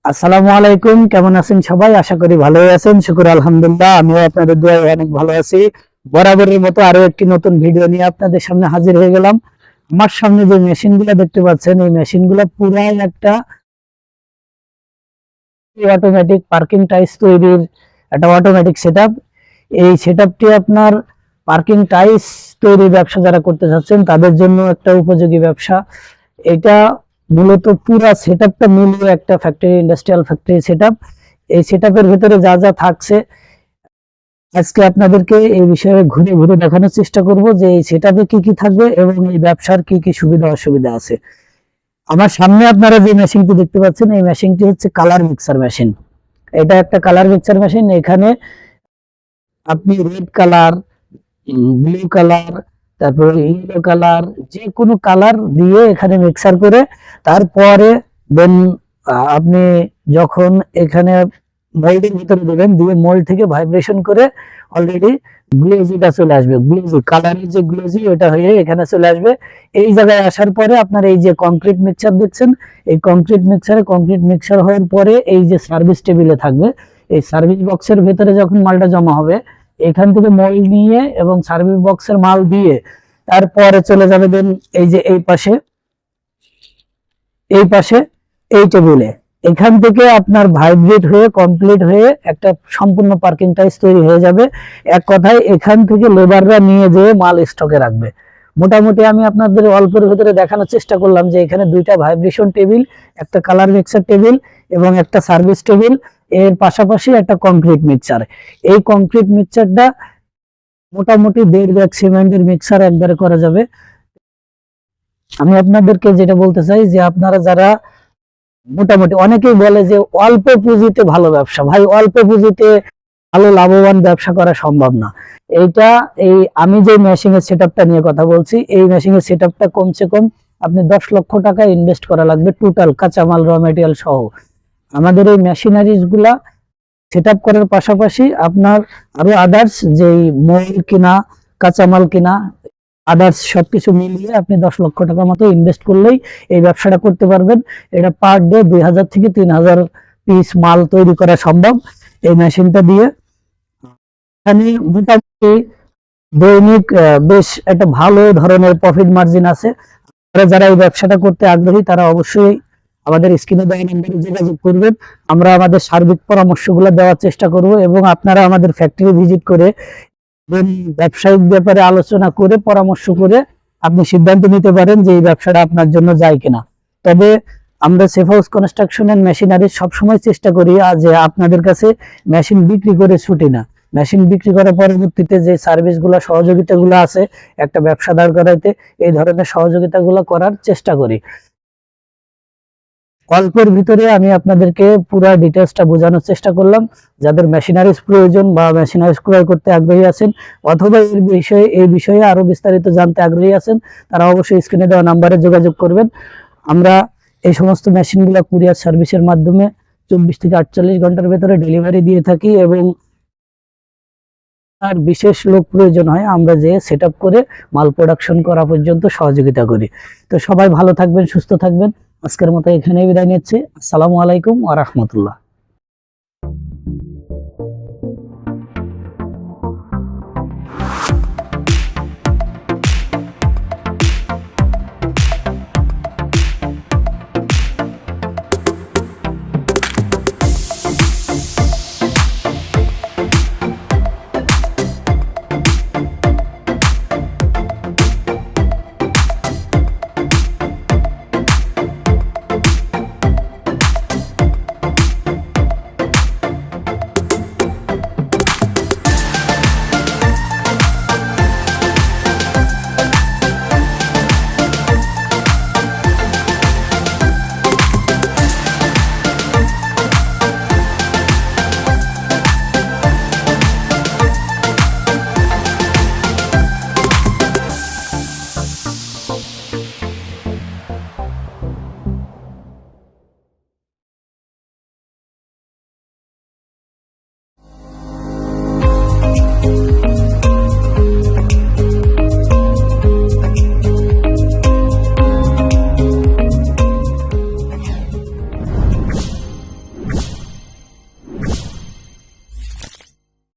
আসসালামু আলাইকুম, কেমন আছেন সবাই? আশা করি ভালোই আছেন। শুকর আলহামদুলিল্লাহ, আমিও আপনাদের দোয়ায় অনেক ভালো আছি। বরাবরের মতো আরো একটি নতুন ভিডিও নিয়ে আপনাদের সামনে হাজির হয়ে গেলাম। আমার সামনে যে মেশিনগুলো দেখতে পাচ্ছেন, এই মেশিনগুলো পুরাই একটা অটোমেটিক পার্কিং টাইলস তৈরির একটা অটোমেটিক সেটআপ। এই সেটআপটি আপনার পার্কিং টাইলস তৈরির ব্যবসা যারা করতে চাচ্ছেন তাদের জন্য একটা উপযোগী ব্যবসা। এটা মূলত পুরা সেটআপটা মিলিয়ে একটা ফ্যাক্টরি, ইন্ডাস্ট্রিয়াল ফ্যাক্টরি সেটআপ। এই সেটআপের ভিতরে যা যা থাকছে আজকে আপনাদেরকে এই বিষয়ে ঘুরে ঘুরে দেখানোর চেষ্টা করব যে এই সেটআপে কি কি থাকবে এবং এই ব্যবসার কি কি সুবিধা অসুবিধা আছে। আমার সামনে আপনারা যে মেশিনটি দেখতে পাচ্ছেন, এই মেশিনটি হচ্ছে কালার মিক্সার মেশিন। এটা একটা কালার মিক্সার মেশিন। এখানে আপনি রেড কালার, ব্লু কালার, তারপর ইয়েলো কালার, যে কোনো কালার দিয়ে এখানে মিক্সার করে তারপরে দেন আপনি যখন এখানে মোল্ডের ভিতরে দেবেন, দিয়ে মোল্ড থেকে ভাইব্রেশন করে অলরেডি গ্লেজিটা চলে আসবে। গ্লেজি কালারের যে গ্লেজি ওটা হয়ে এখানে চলে আসবে। এই জায়গায় আসার পরে আপনার এই যে কংক্রিট মিক্সচার দেখছেন, এই কংক্রিট মিক্সচার হওয়ার পরে এই যে সার্ভিস টেবিলে থাকবে, এই সার্ভিস বক্সের ভেতরে যখন মালটা জমা হবে এখান থেকে মোল্ড নিয়ে এবং সার্ভিস বক্সের মাল দিয়ে তারপরে চলে যাবে দেন এই যে এই পাশে এই টেবিলে। এখান থেকে আপনার ভাইব্রেট হয়ে কমপ্লিট হয়ে একটা সম্পূর্ণ পার্কিং টাইলস তৈরি হয়ে যাবে। এক কথায় এখান থেকে লেবাররা নিয়ে যেয়ে মাল স্টকে রাখবে। মোটামুটি আমি আপনাদের অল্পের ভিতরে দেখানোর চেষ্টা করলাম যে এখানে দুইটা ভাইব্রেশন টেবিল, একটা কালার মিক্সার টেবিল এবং একটা সার্ভিস টেবিল, এর পাশাপাশি একটা কংক্রিট মিক্সচার। এই কংক্রিট মিক্সচারটা মোটামুটি 1.5 ব্যাগ সিমেন্টের মিক্সার একবারে করা যাবে। আমি আপনাদেরকে যেটা বলতে চাই যে আপনারা যারা মোটামুটি, অনেকেই বলে যে অল্প পুঁজিতে ভালো ব্যবসা, ভাই অল্প পুঁজিতে ভালো লাভবান ব্যবসা করা সম্ভব না। এইটা এই আমি যে মেশিনের সেটআপটা নিয়ে কথা বলছি, এই মেশিনের সেটআপটা কমসে কম আপনি 10 লক্ষ টাকা ইনভেস্ট করা লাগবে, টোটাল কাঁচামাল র মেটেরিয়াল সহ। আমাদের এই মেশিনারিজ গুলা সেটআপ করার পাশাপাশি আপনার আরো আদার্স যেই মোল কিনা, কাঁচামাল কিনা, আদার্স সবকিছু মিলিয়ে আপনি 10 লক্ষ টাকা মতো ইনভেস্ট করলেই এই ব্যবসাটা করতে পারবেন। এটা পার ডে 2000 থেকে 3000 পিস মাল তৈরি করা সম্ভব এই মেশিনটা দিয়ে। এখানে মোটামুটি দৈনিক বেশ একটা ভালো ধরনের প্রফিট মার্জিন আছে। যারা এই ব্যবসাটা করতে আগ্রহী তারা অবশ্যই আমাদের স্ক্রিনে দেওয়া নম্বরে যোগাযোগ করবেন। আমরা আমাদের সার্বিক পরামর্শগুলো দেওয়ার চেষ্টা করব এবং আপনারা আমাদের ফ্যাক্টরি ভিজিট করে ব্যবসায়িক ব্যাপারে আলোচনা করে পরামর্শ করে আপনি সিদ্ধান্ত নিতে পারেন যে এই ব্যবসাটা আপনার জন্য যায় কিনা। তবে আমরা safe house construction and machinery সবসময় চেষ্টা করি যে আপনাদের কাছে মেশিন বিক্রি করে ছুটি না, মেশিন বিক্রি করার পরবর্তীতে যে সার্ভিসগুলো, সহযোগিতাগুলো আছে একটা ব্যবসা দাঁড় করাইতে, এই ধরনের সহযোগিতাগুলো করার চেষ্টা করি। অল্পের ভিতরে আমি আপনাদেরকে পুরো ডিটেইলসটা বোঝানোর চেষ্টা করলাম। যাদের মেশিনারিজ প্রয়োজন বা মেশিনারিজ ক্রয় করতে আগ্রহী আছেন অথবা এই বিষয়ে আরো বিস্তারিত জানতে আগ্রহী আছেন, তারা অবশ্যই স্ক্রিনে দেওয়া নম্বরে যোগাযোগ করবেন। আমরা এই সমস্ত মেশিনগুলো কুরিয়ার সার্ভিসের মাধ্যমে 24 থেকে 48 ঘন্টার ভেতরে ডেলিভারি দিয়ে থাকি এবং আর বিশেষ লোক প্রয়োজন হয় আমরা যে সেটআপ করে মাল প্রোডাকশন করা পর্যন্ত সহযোগিতা করি। তো সবাই ভালো থাকবেন, সুস্থ থাকবেন। আজকের মতো এখানেই বিদায় নিচ্ছি। আসসালামু আলাইকুম ওয়া রাহমাতুল্লাহ।